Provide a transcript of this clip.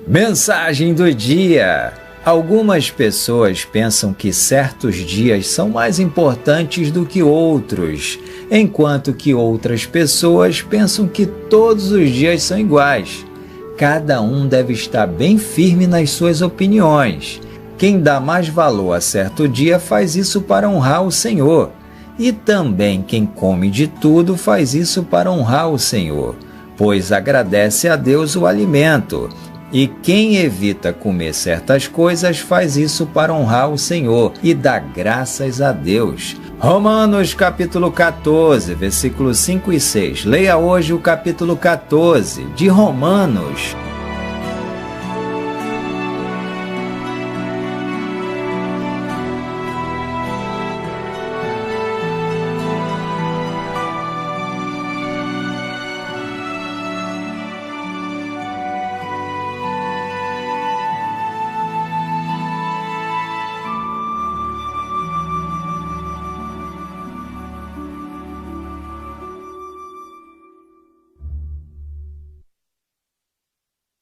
Mensagem do dia. Algumas pessoas pensam que certos dias são mais importantes do que outros, enquanto que outras pessoas pensam que todos os dias são iguais. Cada um deve estar bem firme nas suas opiniões. Quem dá mais valor a certo dia faz isso para honrar o Senhor. E também quem come de tudo faz isso para honrar o Senhor, pois agradece a Deus o alimento. E quem evita comer certas coisas faz isso para honrar o Senhor e dá graças a Deus. Romanos capítulo 14, versículos 5 e 6. Leia hoje o capítulo 14 de Romanos.